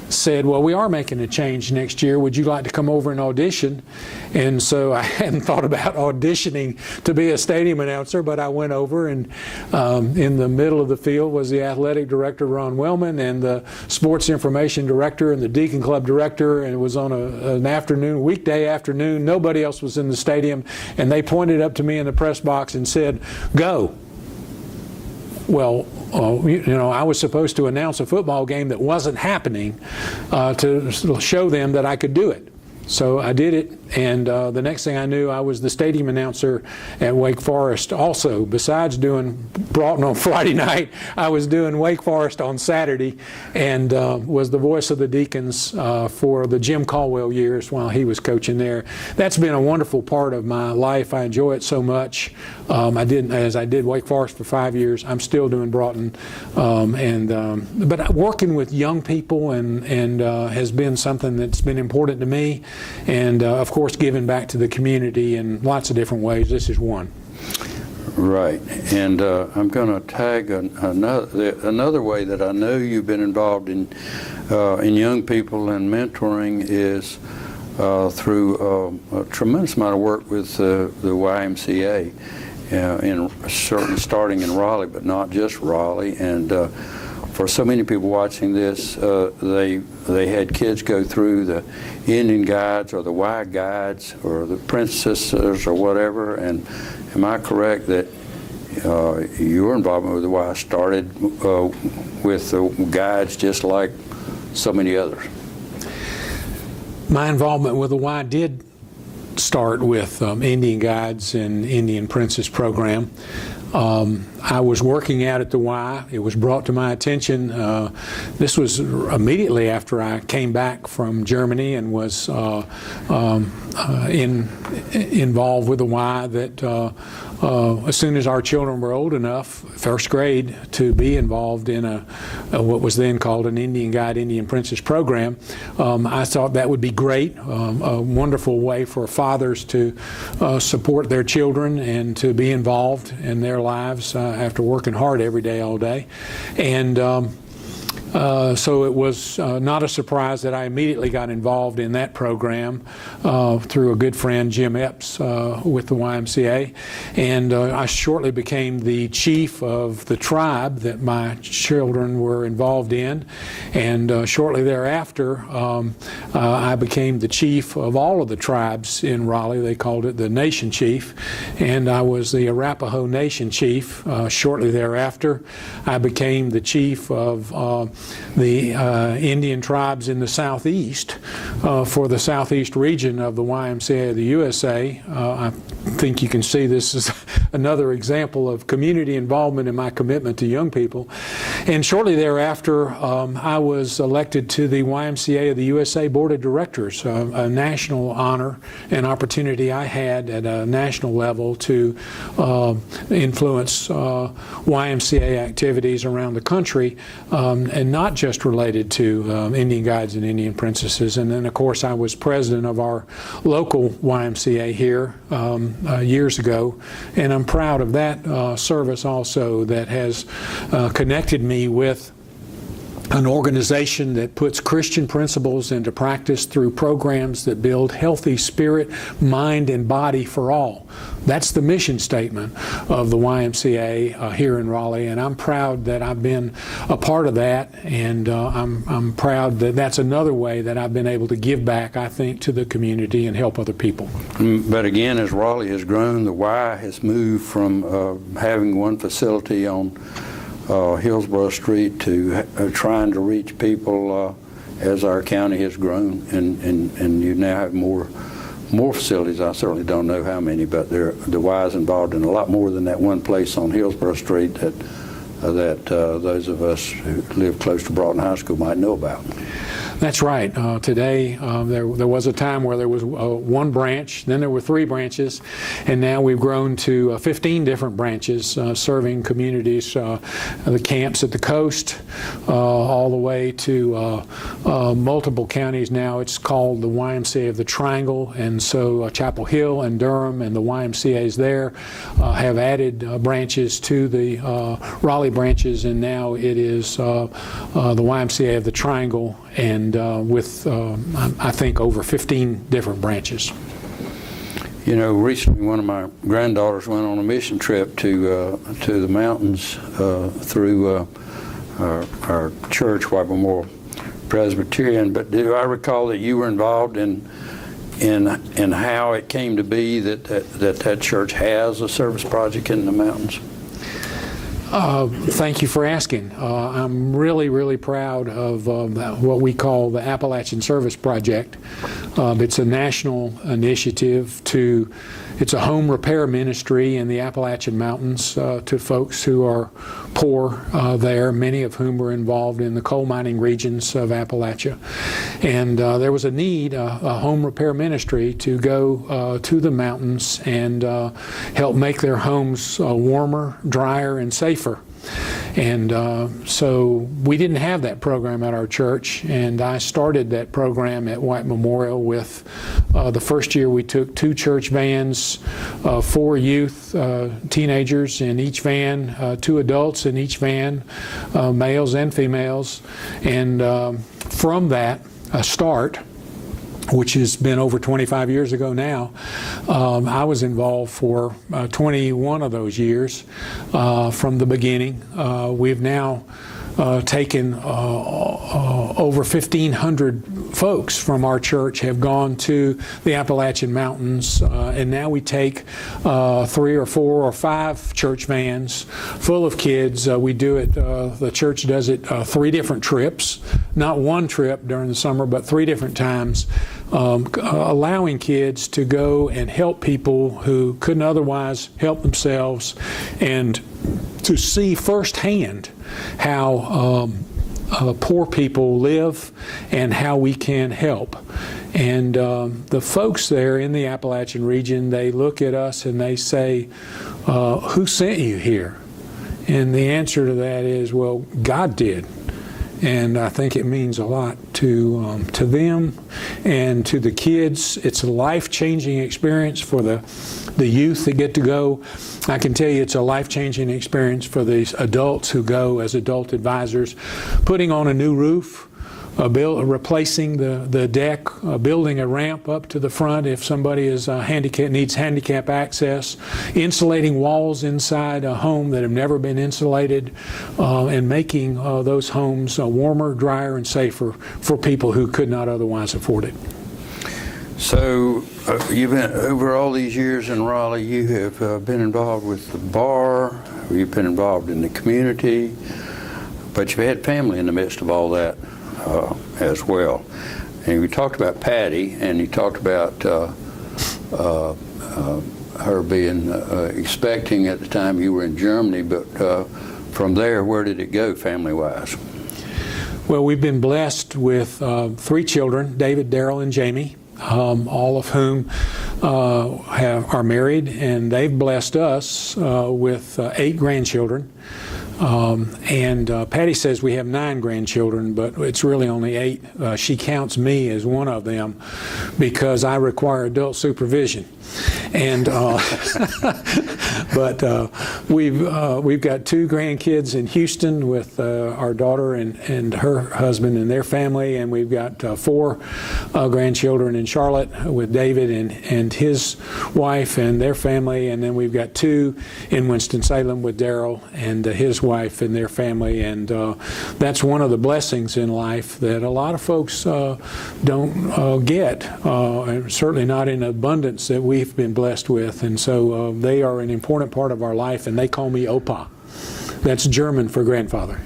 S2: said, well, we are making a change next year. Would you like to come over and audition? And so I hadn't thought about auditioning to be a stadium announcer, but I went over, and in the middle of the field was the athletic director, Ron Wellman, and the sports information director and the Deacon Club director, and it was on an afternoon, weekday afternoon. Nobody else was in the stadium, and they pointed up to me in the press box and said, go. Well, I was supposed to announce a football game that wasn't happening to show them that I could do it. So I did it, and the next thing I knew, I was the stadium announcer at Wake Forest also. Besides doing Broughton on Friday night, I was doing Wake Forest on Saturday, and was the voice of the Deacons for the Jim Caldwell years while he was coaching there. That's been a wonderful part of my life. I enjoy it so much. As I did Wake Forest for 5 years, I'm still doing Broughton, but working with young people and has been something that's been important to me. And of course, giving back to the community in lots of different ways. This is one.
S1: Right, and I'm going to tag another way that I know you've been involved in young people and mentoring is through a tremendous amount of work with the YMCA, certainly starting in Raleigh, but not just Raleigh. And for so many people watching this, they had kids go through the Indian guides or the Y guides or the princesses or whatever. And am I correct that your involvement with the Y started with the guides just like so many others?
S2: My involvement with the Y did start with Indian Guides and Indian Princess program. I was working out at the Y. It was brought to my attention. This was immediately after I came back from Germany and was involved with the Y, that as soon as our children were old enough, first grade, to be involved in what was then called an Indian Guide, Indian Princess program, I thought that would be great, a wonderful way for fathers to support their children and to be involved in their lives after working hard every day, all day. And so it was not a surprise that I immediately got involved in that program through a good friend, Jim Epps, with the YMCA. And I shortly became the chief of the tribe that my children were involved in. And shortly thereafter, I became the chief of all of the tribes in Raleigh. They called it the Nation Chief. And I was the Arapaho Nation Chief. Shortly thereafter, I became the chief of the Indian tribes in the Southeast for the Southeast region of the YMCA of the USA. I think you can see this is another example of community involvement in my commitment to young people. And shortly thereafter, I was elected to the YMCA of the USA Board of Directors, a national honor and opportunity I had at a national level to influence YMCA activities around the country, and not just related to Indian Guides and Indian Princesses. And then, of course, I was president of our local YMCA here years ago, and I'm proud of that service also, that has connected me with an organization that puts Christian principles into practice through programs that build healthy spirit, mind, and body for all. That's the mission statement of the YMCA here in Raleigh, and I'm proud that I've been a part of that, and I'm proud that that's another way that I've been able to give back, I think, to the community and help other people.
S1: But again, as Raleigh has grown, the Y has moved from having one facility on Hillsborough Street to trying to reach people as our county has grown, and you now have more facilities. I certainly don't know how many, but the Y is involved in a lot more than that one place on Hillsborough Street that those of us who live close to Broughton High School might know about.
S2: That's right. Today, there was a time where there was one branch, then there were 3 branches, and now we've grown to 15 different branches serving communities, the camps at the coast, all the way to multiple counties now. It's called the YMCA of the Triangle, and so Chapel Hill and Durham and the YMCAs there have added branches to the Raleigh branches, and now it is the YMCA of the Triangle, and with, I think, over 15 different branches.
S1: You know, recently one of my granddaughters went on a mission trip to the mountains through our church, White Memorial Presbyterian. But do I recall that you were involved in how it came to be that church has a service project in the mountains?
S2: Thank you for asking. I'm really, really proud of what we call the Appalachian Service Project. It's a national initiative it's a home repair ministry in the Appalachian Mountains to folks who are poor there, many of whom were involved in the coal mining regions of Appalachia. And there was a need, a home repair ministry, to go to the mountains and help make their homes warmer, drier, and safer. And so we didn't have that program at our church, and I started that program at White Memorial with the first year we took 2 church vans, 4 youth, teenagers in each van, 2 adults in each van, males and females. And from that start, which has been over 25 years ago now, I was involved for 21 of those years from the beginning. We've now taken over 1,500 folks from our church have gone to the Appalachian Mountains, and now we take 3 or 4 or 5 church vans full of kids. We do it, the church does it 3 different trips, not one trip during the summer, but 3 different times, allowing kids to go and help people who couldn't otherwise help themselves, and to see firsthand how poor people live and how we can help. And the folks there in the Appalachian region, they look at us and they say, who sent you here? And the answer to that is, well, God did. And I think it means a lot to them and to the kids. It's a life-changing experience for the youth that get to go. I can tell you it's a life-changing experience for these adults who go as adult advisors, putting on a new roof, replacing the deck, building a ramp up to the front if somebody is needs handicap access, insulating walls inside a home that have never been insulated, and making those homes warmer, drier, and safer for people who could not otherwise afford it.
S1: So you've been, over all these years in Raleigh, you have been involved with the bar, you've been involved in the community, but you've had family in the midst of all that as well. And we talked about Patty, and you talked about her being expecting at the time you were in Germany, but from there, where did it go family-wise?
S2: Well, we've been blessed with 3 children, David, Daryl, and Jamie, all of whom are married, and they've blessed us with 8 grandchildren. And Patty says we have 9 grandchildren, but it's really only 8. She counts me as one of them because I require adult supervision. And but we've got 2 grandkids in Houston with our daughter and her husband and their family, and we've got 4 grandchildren in Charlotte with David and his wife and their family, and then we've got 2 in Winston-Salem with Daryl and his wife and their family. And that's one of the blessings in life that a lot of folks don't get, and certainly not in abundance that we've been blessed with. And so they are an important part of our life, and they call me Opa. That's German for grandfather.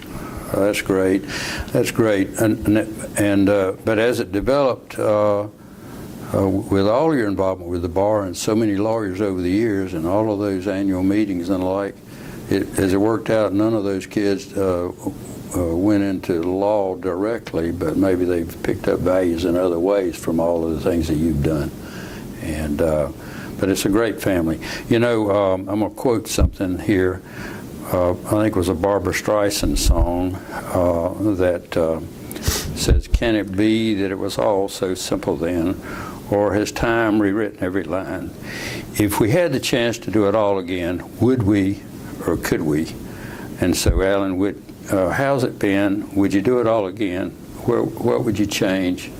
S1: That's great. That's great. But as it developed, with all your involvement with the bar and so many lawyers over the years and all of those annual meetings and the like, as it worked out, none of those kids went into law directly, but maybe they've picked up values in other ways from all of the things that you've done. And but it's a great family. You know, I'm going to quote something here. I think it was a Barbra Streisand song that says, "Can it be that it was all so simple then, or has time rewritten every line? If we had the chance to do it all again, would we or could we?" And so, Allan, how's it been? Would you do it all again? What would you change?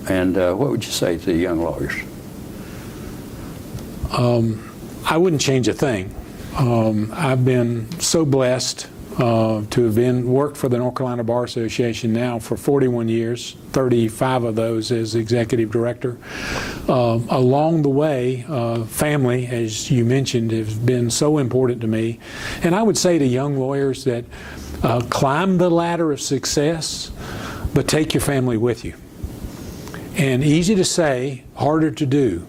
S1: And what would you say to the young lawyers?
S2: I wouldn't change a thing. I've been so blessed to have worked for the North Carolina Bar Association now for 41 years, 35 of those as executive director. Along the way, family, as you mentioned, has been so important to me. And I would say to young lawyers that climb the ladder of success, but take your family with you. And easy to say, harder to do.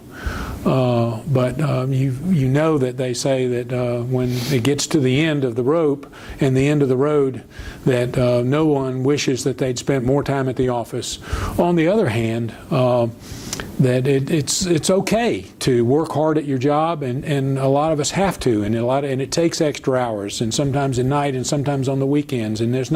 S2: But you know that they say that when it gets to the end of the rope and the end of the road, that no one wishes that they'd spent more time at the office. On the other hand, that it's okay to work hard at your job, and a lot of us have to, and it takes extra hours, and sometimes at night, and sometimes on the weekends, and that's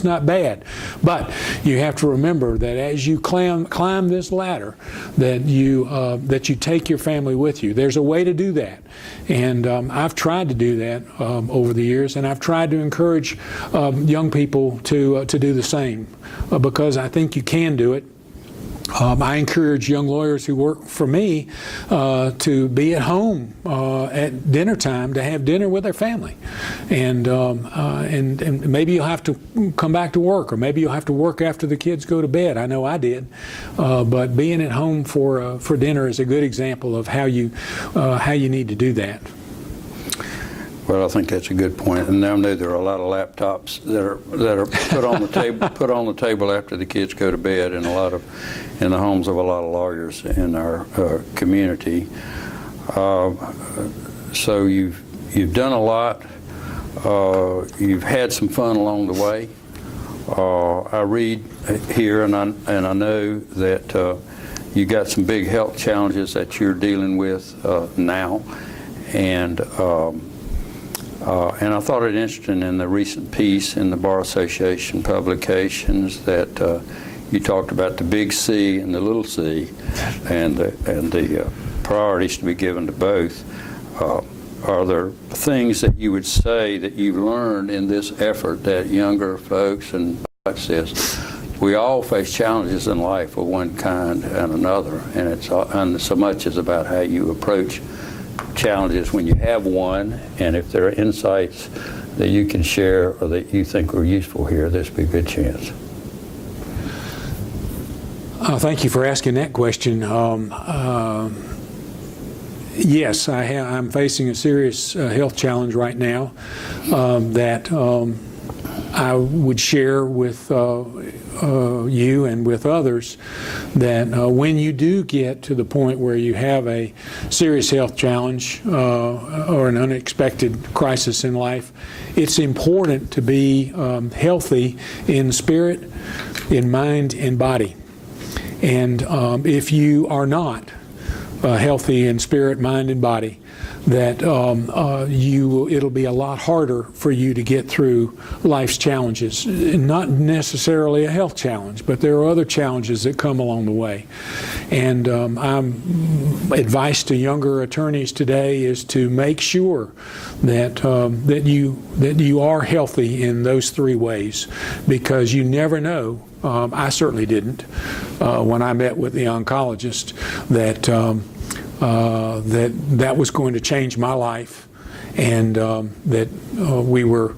S2: not bad. But you have to remember that as you climb this ladder, that you take your family with you. There's a way to do that, and I've tried to do that over the years, and I've tried to encourage young people to do the same, because I think you can do it. I encourage young lawyers who work for me to be at home at dinner time to have dinner with their family, and maybe you'll have to come back to work, or maybe you'll have to work after the kids go to bed. I know I did, but being at home for dinner is a good example of how you need to do that.
S1: Well, I think that's a good point. And I know there are a lot of laptops that are put on the table after the kids go to bed, in the homes of a lot of lawyers in our community. So you've done a lot. You've had some fun along the way. I read here, and I know that you got some big health challenges that you're dealing with now, and I thought it interesting in the recent piece in the Bar Association publications that you talked about the big C and the little c, and the priorities to be given to both. Are there things that you would say that you've learned in this effort that younger folks, and watch this, we all face challenges in life of one kind and another, and so much is about how you approach challenges when you have one, and if there are insights that you can share or that you think are useful here, this would be a good chance.
S2: Thank you for asking that question. Yes, I'm facing a serious health challenge right now that I would share with you and with others, that when you do get to the point where you have a serious health challenge or an unexpected crisis in life, it's important to be healthy in spirit, in mind, and body. And if you are not healthy in spirit, mind, and body, that it'll be a lot harder for you to get through life's challenges. Not necessarily a health challenge, but there are other challenges that come along the way. And advice to younger attorneys today is to make sure that you are healthy in those three ways, because you never know. I certainly didn't when I met with the oncologist that was going to change my life, and that we were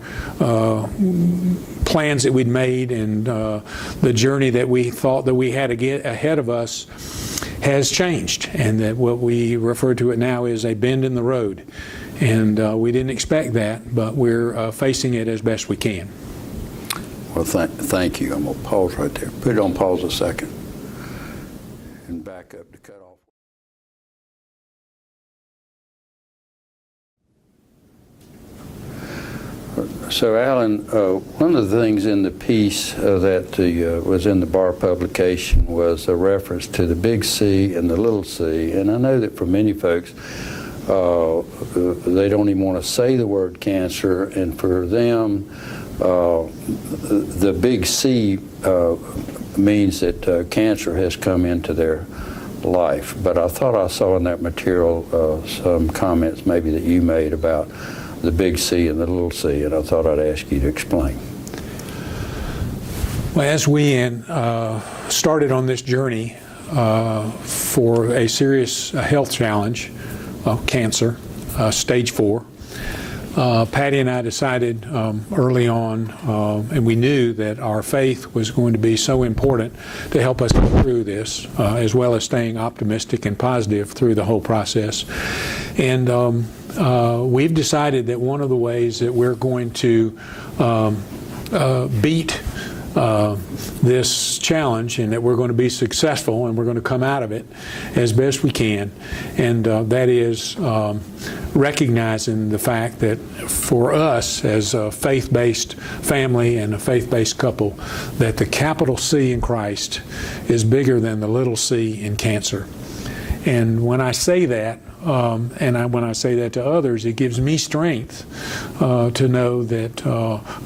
S2: plans that we'd made, and the journey that we thought that we had to get ahead of us has changed, and that what we refer to it now is a bend in the road. And we didn't expect that, but we're facing it as best we can.
S1: Well, thank you. I'm going to pause right there. Put it on pause a second and back up to cut off. So, Allan, one of the things in the piece that was in the Bar publication was a reference to the big C and the little c. And I know that for many folks, they don't even want to say the word cancer, and for them, the big C means that cancer has come into their life. But I thought I saw in that material some comments maybe that you made about the big C and the little c, and I thought I'd ask you to explain.
S2: Well, as we started on this journey for a serious health challenge, cancer, stage 4, Patty and I decided early on, and we knew that our faith was going to be so important to help us get through this, as well as staying optimistic and positive through the whole process. And we've decided that one of the ways that we're going to beat this challenge, and that we're going to be successful and we're going to come out of it as best we can, and that is recognizing the fact that for us as a faith-based family and a faith-based couple, that the capital C in Christ is bigger than the little c in cancer. And when I say that, when I say that to others, it gives me strength to know that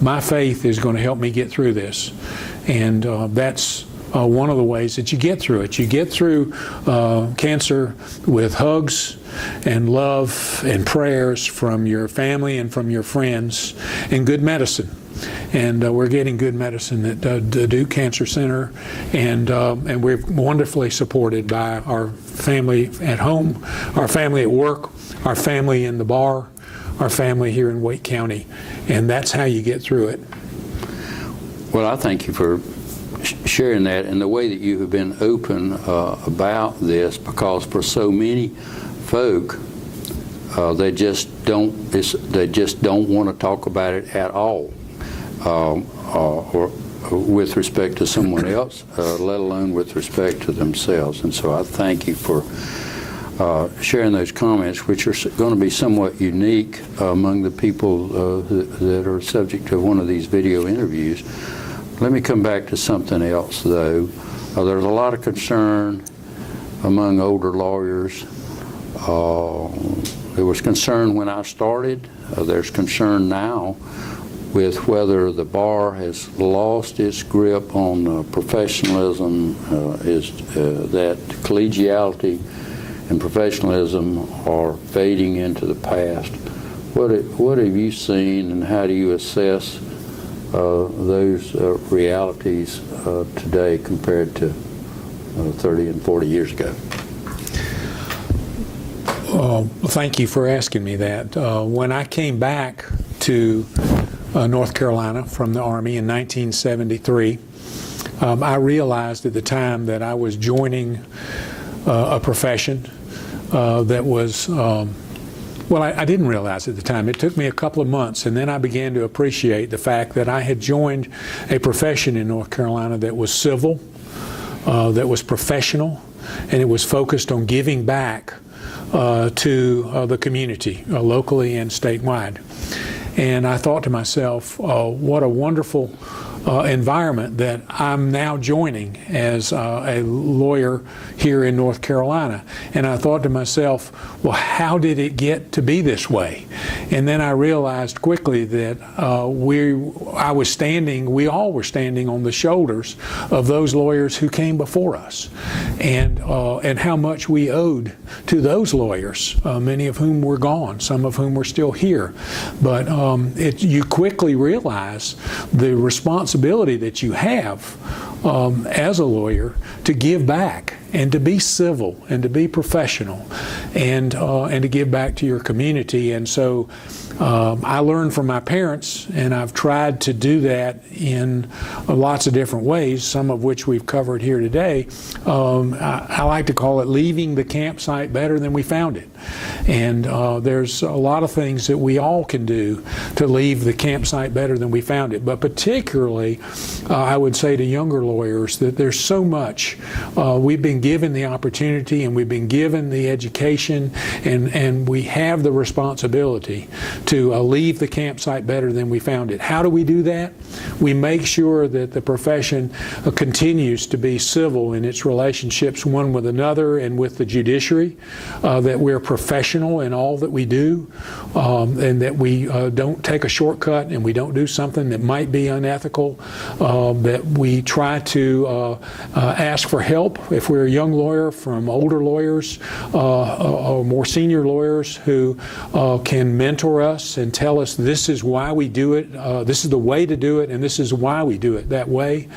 S2: my faith is going to help me get through this. And that's one of the ways that you get through it. You get through cancer with hugs and love and prayers from your family and from your friends, and good medicine. and we're getting good medicine at the Duke Cancer Center, and we're wonderfully supported by our family at home, our family at work, our family in the bar, our family here in Wake County, and that's how you get through it.
S1: Well, I thank you for sharing that and the way that you have been open about this, because for so many folk, they just don't want to talk about it at all, or with respect to someone else, let alone with respect to themselves. And so I thank you for sharing those comments, which are going to be somewhat unique among the people that are subject to one of these video interviews. Let me come back to something else, though. There's a lot of concern among older lawyers. There was concern when I started. There's concern now with whether the bar has lost its grip on professionalism, that collegiality and professionalism are fading into the past. What have you seen, and how do you assess those realities today compared to 30 and 40 years ago?
S2: Thank you for asking me that. When I came back to North Carolina from the Army in 1973, I realized at the time that I was joining a profession that was, well, I didn't realize at the time. It took me a couple of months, and then I began to appreciate the fact that I had joined a profession in North Carolina that was civil, that was professional, and it was focused on giving back to the community, locally and statewide. And I thought to myself, what a wonderful environment that I'm now joining as a lawyer here in North Carolina. And I thought to myself, well, how did it get to be this way? And then I realized quickly that we all were standing on the shoulders of those lawyers who came before us, and how much we owed to those lawyers, many of whom were gone, some of whom were still here. But you quickly realize the responsibility that you have as a lawyer to give back and to be civil and to be professional and to give back to your community. And so I learned from my parents, and I've tried to do that in lots of different ways, some of which we've covered here today. I like to call it leaving the campsite better than we found it. And there's a lot of things that we all can do to leave the campsite better than we found it. But particularly, I would say to younger lawyers that there's so much. We've been given the opportunity, and we've been given the education, and we have the responsibility to leave the campsite better than we found it. How do we do that? We make sure that the profession continues to be civil in its relationships one with another and with the judiciary, that we're professional in all that we do, and that we don't take a shortcut and we don't do something that might be unethical, that we try to ask for help if we're a young lawyer from older lawyers or more senior lawyers who can mentor us and tell us this is why we do it, this is the way to do it, and this is why we do it that way.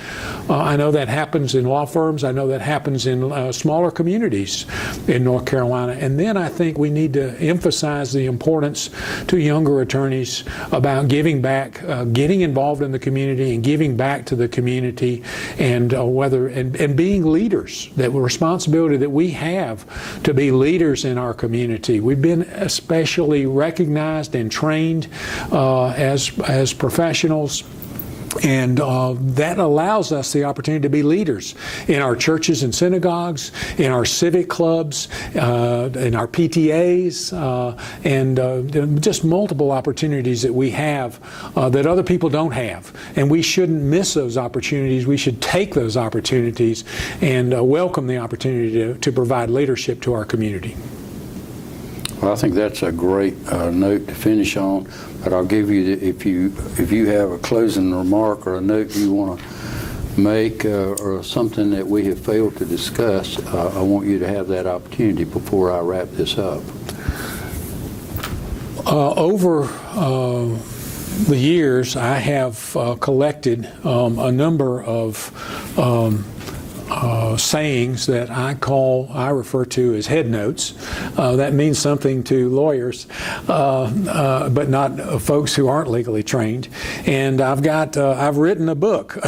S2: I know that happens in law firms. I know that happens in smaller communities in North Carolina. And then I think we need to emphasize the importance to younger attorneys about giving back, getting involved in the community and giving back to the community, and and being leaders. That responsibility that we have to be leaders in our community. We've been especially recognized and trained as professionals, and that allows us the opportunity to be leaders in our churches and synagogues, in our civic clubs, in our PTAs, and just multiple opportunities that we have that other people don't have. And we shouldn't miss those opportunities. We should take those opportunities and welcome the opportunity to provide leadership to our community.
S1: Well, I think that's a great note to finish on. But I'll give you, if you have a closing remark or a note you want to make, or something that we have failed to discuss, I want you to have that opportunity before I wrap this up.
S2: Over the years, I have collected a number of sayings that I refer to as head notes. That means something to lawyers, but not folks who aren't legally trained. And I've written a book.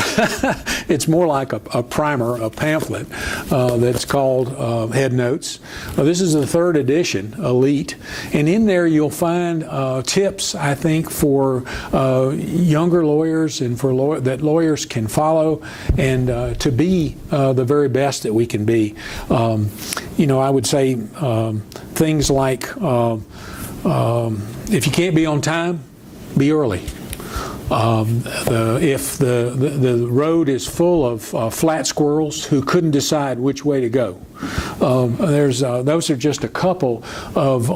S2: It's more like a primer, a pamphlet that's called Head Notes. This is the 3rd edition, Elite, and in there you'll find tips, I think, for younger lawyers and that lawyers can follow and to be the very best that we can be. I would say things like if you can't be on time, be early. If the road is full of flat squirrels who couldn't decide which way to go, those are just a couple of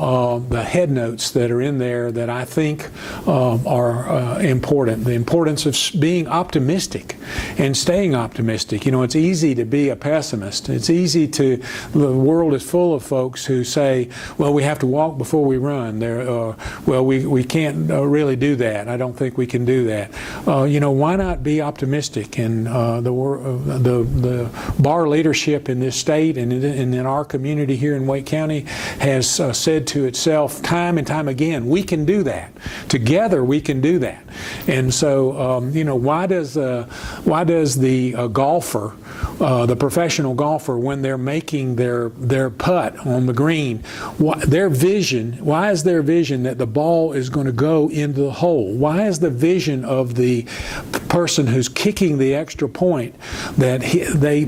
S2: the head notes that are in there that I think are important. The importance of being optimistic and staying optimistic. It's easy to be a pessimist. It's easy the world is full of folks who say, well, we have to walk before we run. Well, we can't really do that. I don't think we can do that. Why not be optimistic? And the bar leadership in this state and in our community here in Wake County has said to itself time and time again, we can do that. Together we can do that. And so, why does the golfer, the professional golfer, when they're making their putt on the green, why is their vision that the ball is going to go into the hole? Why is the vision of the person who's kicking the extra point that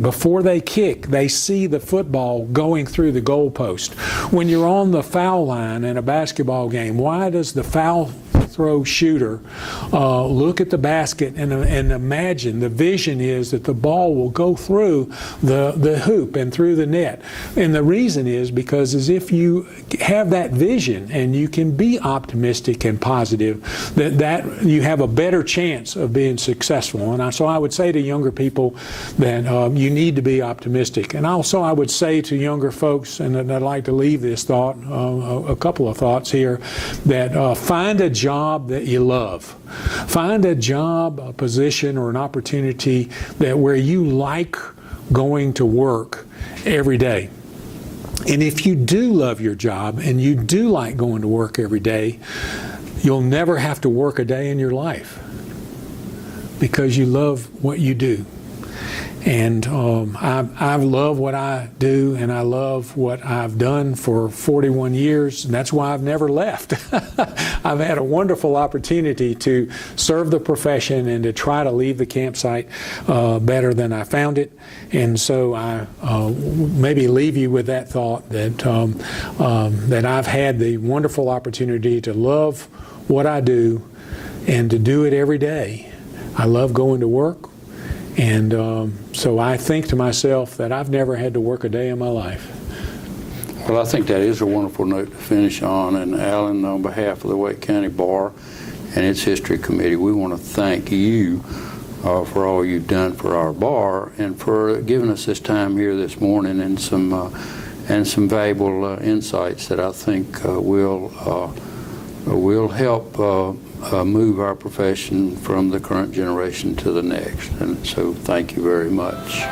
S2: before they kick, they see the football going through the goalpost? When you're on the foul line in a basketball game, why does the foul throw shooter look at the basket and imagine the vision is that the ball will go through the hoop and through the net? And the reason is because as if you have that vision and you can be optimistic and positive, that you have a better chance of being successful. And so I would say to younger people that you need to be optimistic. And also I would say to younger folks, and I'd like to leave this thought, a couple of thoughts here, that find a job that you love. Find a job, a position, or an opportunity where you like going to work every day. And if you do love your job and you do like going to work every day, you'll never have to work a day in your life because you love what you do. And I love what I do, and I love what I've done for 41 years, and that's why I've never left. I've had a wonderful opportunity to serve the profession and to try to leave the campsite better than I found it. And so I maybe leave you with that thought that I've had the wonderful opportunity to love what I do and to do it every day. I love going to work. And so I think to myself that I've never had to work a day in my life.
S1: Well, I think that is a wonderful note to finish on. And Allan, on behalf of the Wake County Bar and its History Committee, we want to thank you for all you've done for our bar and for giving us this time here this morning and some valuable insights that I think will help move our profession from the current generation to the next. And so thank you very much.